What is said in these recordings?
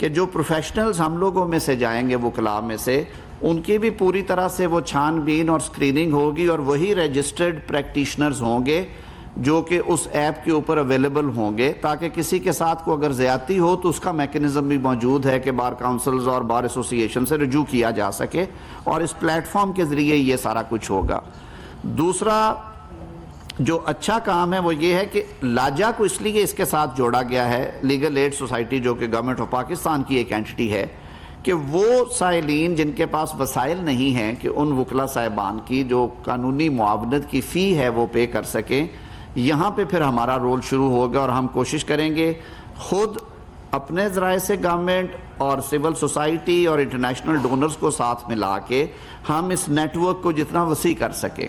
کہ جو پروفیشنلز ہم لوگوں میں سے جائیں گے وکلاء میں سے، ان کی بھی پوری طرح سے وہ چھان بین اور سکریننگ ہوگی، اور وہی رجسٹرڈ پریکٹیشنرز ہوں گے جو کہ اس ایپ کے اوپر اویلیبل ہوں گے، تاکہ کسی کے ساتھ کو اگر زیادتی ہو تو اس کا میکنزم بھی موجود ہے کہ بار کاؤنسلز اور بار ایسوسی ایشن سے رجوع کیا جا سکے، اور اس پلیٹ فارم کے ذریعے یہ سارا کچھ ہوگا۔ دوسرا جو اچھا کام ہے وہ یہ ہے کہ لاجا کو اس لیے اس کے ساتھ جوڑا گیا ہے، لیگل ایڈ سوسائٹی جو کہ گورنمنٹ آف پاکستان کی ایک اینٹی ہے، کہ وہ سائلین جن کے پاس وسائل نہیں ہیں کہ ان وکلا صاحبان کی جو قانونی معاونت کی فی ہے وہ پے کر سکیں، یہاں پہ پھر ہمارا رول شروع ہوگا، اور ہم کوشش کریں گے خود اپنے ذرائع سے گورنمنٹ اور سول سوسائٹی اور انٹرنیشنل ڈونرز کو ساتھ ملا کے ہم اس نیٹ ورک کو جتنا وسیع کر سکیں۔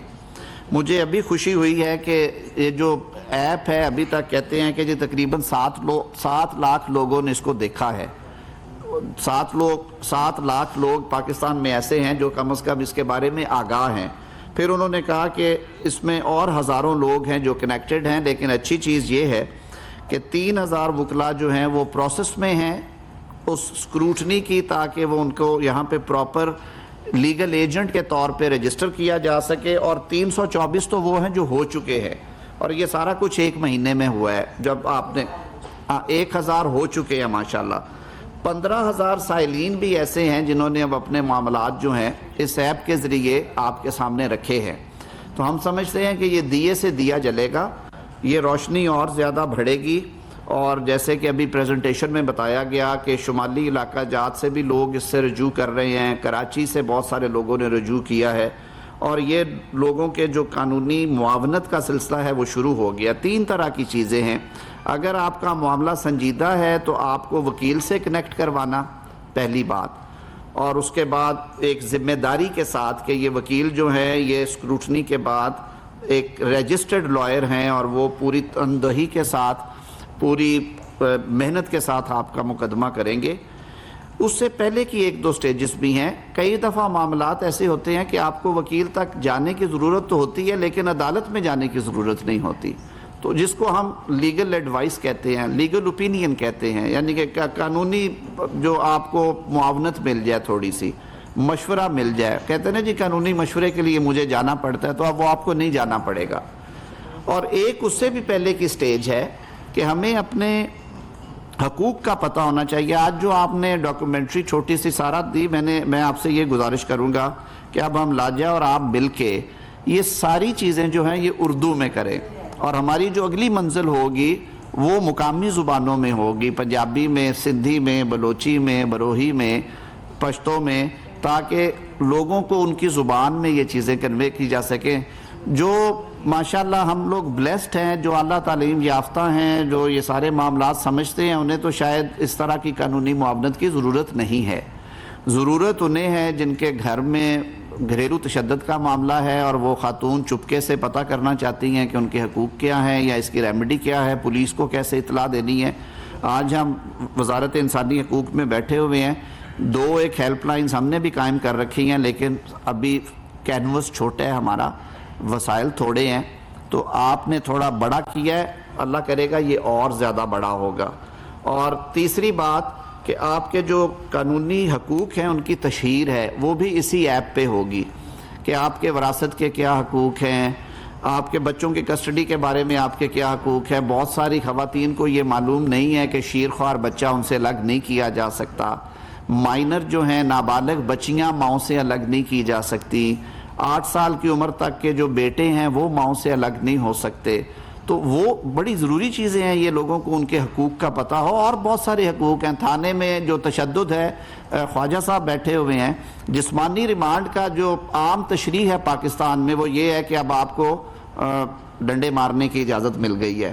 مجھے ابھی خوشی ہوئی ہے کہ یہ جو ایپ ہے ابھی تک کہتے ہیں کہ جی تقریباً 7 لاکھ لوگوں نے اس کو دیکھا ہے۔ 7 لاکھ لوگ پاکستان میں ایسے ہیں جو کم از کم اس کے بارے میں آگاہ ہیں۔ پھر انہوں نے کہا کہ اس میں اور ہزاروں لوگ ہیں جو کنیکٹڈ ہیں، لیکن اچھی چیز یہ ہے کہ 3000 وکلاء جو ہیں وہ پروسیس میں ہیں اس سکروٹنی کی، تاکہ وہ ان کو یہاں پہ پراپر لیگل ایجنٹ کے طور پہ رجسٹر کیا جا سکے، اور 324 تو وہ ہیں جو ہو چکے ہیں، اور یہ سارا کچھ 1 مہینے میں ہوا ہے۔ جب آپ نے 1000 ہو چکے ہیں ماشاءاللہ۔ 15,000 سائلین بھی ایسے ہیں جنہوں نے اب اپنے معاملات جو ہیں اس ایپ کے ذریعے آپ کے سامنے رکھے ہیں۔ تو ہم سمجھتے ہیں کہ یہ دیے سے دیا جلے گا، یہ روشنی اور زیادہ بڑھے گی، اور جیسے کہ ابھی پریزنٹیشن میں بتایا گیا کہ شمالی علاقہ جات سے بھی لوگ اس سے رجوع کر رہے ہیں، کراچی سے بہت سارے لوگوں نے رجوع کیا ہے، اور یہ لوگوں کے جو قانونی معاونت کا سلسلہ ہے وہ شروع ہو گیا۔ 3 طرح کی چیزیں ہیں۔ اگر آپ کا معاملہ سنجیدہ ہے تو آپ کو وکیل سے کنیکٹ کروانا پہلی بات، اور اس کے بعد ایک ذمہ داری کے ساتھ کہ یہ وکیل جو ہیں یہ سکروٹنی کے بعد ایک رجسٹرڈ لائر ہیں، اور وہ پوری تندہی کے ساتھ پوری محنت کے ساتھ آپ کا مقدمہ کریں گے۔ اس سے پہلے کی 1-2 سٹیجز بھی ہیں۔ کئی دفعہ معاملات ایسے ہوتے ہیں کہ آپ کو وکیل تک جانے کی ضرورت تو ہوتی ہے، لیکن عدالت میں جانے کی ضرورت نہیں ہوتی، تو جس کو ہم لیگل ایڈوائس کہتے ہیں، لیگل اوپینین کہتے ہیں، یعنی کہ قانونی جو آپ کو معاونت مل جائے، تھوڑی سی مشورہ مل جائے۔ کہتے ہیں نا جی قانونی مشورے کے لیے مجھے جانا پڑتا ہے، تو اب وہ آپ کو نہیں جانا پڑے گا۔ اور ایک اس سے بھی پہلے کی سٹیج ہے کہ ہمیں اپنے حقوق کا پتہ ہونا چاہیے۔ آج جو آپ نے ڈاکومنٹری چھوٹی سی سارا دی، میں آپ سے یہ گزارش کروں گا کہ اب ہم لاجا اور آپ مل کے یہ ساری چیزیں جو ہیں یہ اردو میں کریں، اور ہماری جو اگلی منزل ہوگی وہ مقامی زبانوں میں ہوگی، پنجابی میں، سندھی میں، بلوچی میں، بروہی میں، پشتو میں، تاکہ لوگوں کو ان کی زبان میں یہ چیزیں کنوے کی جا سکیں۔ جو ماشاءاللہ ہم لوگ بلیسڈ ہیں، جو اعلیٰ تعلیم یافتہ ہیں، جو یہ سارے معاملات سمجھتے ہیں، انہیں تو شاید اس طرح کی قانونی معاونت کی ضرورت نہیں ہے۔ ضرورت انہیں ہے جن کے گھر میں گھریلو تشدد کا معاملہ ہے، اور وہ خاتون چپکے سے پتہ کرنا چاہتی ہیں کہ ان کے حقوق کیا ہیں یا اس کی ریمیڈی کیا ہے، پولیس کو کیسے اطلاع دینی ہے۔ آج ہم وزارت انسانی حقوق میں بیٹھے ہوئے ہیں، 2 ایک ہیلپ لائنز ہم نے بھی قائم کر رکھی ہیں، لیکن ابھی کینوس چھوٹا ہے ہمارا، وسائل تھوڑے ہیں، تو آپ نے تھوڑا بڑا کیا ہے، اللہ کرے گا یہ اور زیادہ بڑا ہوگا۔ اور تیسری بات کہ آپ کے جو قانونی حقوق ہیں ان کی تشہیر ہے، وہ بھی اسی ایپ پہ ہوگی، کہ آپ کے وراثت کے کیا حقوق ہیں، آپ کے بچوں کی کسٹڈی کے بارے میں آپ کے کیا حقوق ہیں۔ بہت ساری خواتین کو یہ معلوم نہیں ہے کہ شیرخوار بچہ ان سے الگ نہیں کیا جا سکتا، مائنر جو ہیں نابالغ بچیاں ماؤں سے الگ نہیں کی جا سکتی، 8 سال کی عمر تک کے جو بیٹے ہیں وہ ماؤں سے الگ نہیں ہو سکتے۔ تو وہ بڑی ضروری چیزیں ہیں، یہ لوگوں کو ان کے حقوق کا پتہ ہو۔ اور بہت سارے حقوق ہیں، تھانے میں جو تشدد ہے، خواجہ صاحب بیٹھے ہوئے ہیں، جسمانی ریمانڈ کا جو عام تشریح ہے پاکستان میں وہ یہ ہے کہ اب آپ کو ڈنڈے مارنے کی اجازت مل گئی ہے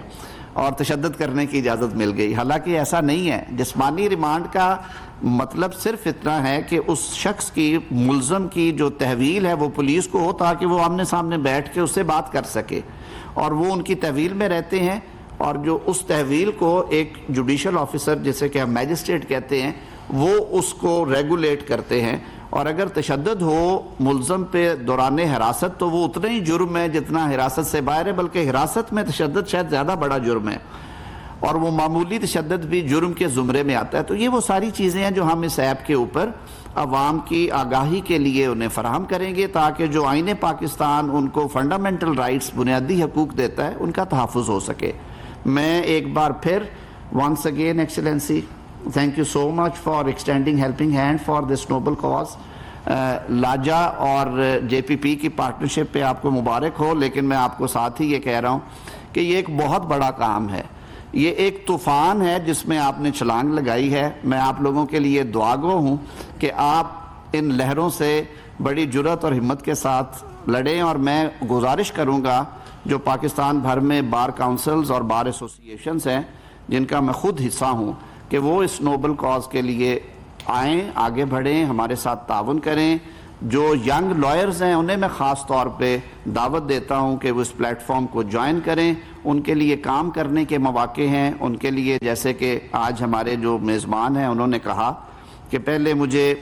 اور تشدد کرنے کی اجازت مل گئی، حالانکہ ایسا نہیں ہے۔ جسمانی ریمانڈ کا مطلب صرف اتنا ہے کہ اس شخص کی، ملزم کی جو تحویل ہے وہ پولیس کو ہو، تاکہ وہ آمنے سامنے بیٹھ کے اس سے بات کر سکے، اور وہ ان کی تحویل میں رہتے ہیں، اور جو اس تحویل کو ایک جوڈیشل آفیسر جسے کہ ہم میجسٹریٹ کہتے ہیں وہ اس کو ریگولیٹ کرتے ہیں، اور اگر تشدد ہو ملزم پہ دوران حراست تو وہ اتنا ہی جرم ہے جتنا حراست سے باہر ہے، بلکہ حراست میں تشدد شاید زیادہ بڑا جرم ہے۔ اور وہ معمولی تشدد بھی جرم کے زمرے میں آتا ہے. تو یہ وہ ساری چیزیں ہیں جو ہم اس ایپ کے اوپر عوام کی آگاہی کے لیے انہیں فراہم کریں گے تاکہ جو آئین پاکستان ان کو فنڈامنٹل رائٹس بنیادی حقوق دیتا ہے ان کا تحفظ ہو سکے. میں ایک بار پھر once again excellency thank you so much for extending helping hand for this noble cause. لاجا اور جے پی پی کی پارٹنرشپ پہ آپ کو مبارک ہو, لیکن میں آپ کو ساتھ ہی یہ کہہ رہا ہوں کہ یہ ایک بہت بڑا کام ہے, یہ ایک طوفان ہے جس میں آپ نے چھلانگ لگائی ہے. میں آپ لوگوں کے لیے دعاگو ہوں کہ آپ ان لہروں سے بڑی جرأت اور ہمت کے ساتھ لڑیں, اور میں گزارش کروں گا جو پاکستان بھر میں بار کاؤنسلز اور بار ایسوسییشنز ہیں جن کا میں خود حصہ ہوں کہ وہ اس نوبل کاز کے لیے آئیں, آگے بڑھیں, ہمارے ساتھ تعاون کریں. جو ینگ لائرز ہیں انہیں میں خاص طور پہ دعوت دیتا ہوں کہ وہ اس پلیٹ فارم کو جوائن کریں. ان کے لیے کام کرنے کے مواقع ہیں, ان کے لیے جیسے کہ آج ہمارے جو میزبان ہیں انہوں نے کہا کہ پہلے مجھے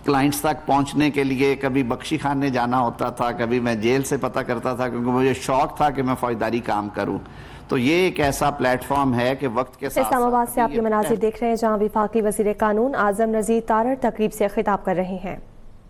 کلائنٹس تک پہنچنے کے لیے کبھی بخشی خانے جانا ہوتا تھا, کبھی میں جیل سے پتہ کرتا تھا کیونکہ مجھے شوق تھا کہ میں فوجداری کام کروں. تو یہ ایک ایسا پلیٹ فارم ہے کہ وقت کے ساتھ اسلام آباد سے آپ یہ مناظر دیکھ رہے ہیں جہاں وفاقی وزیر قانون اعظم نذیر تارڑ تقریب سے خطاب کر رہے ہیں.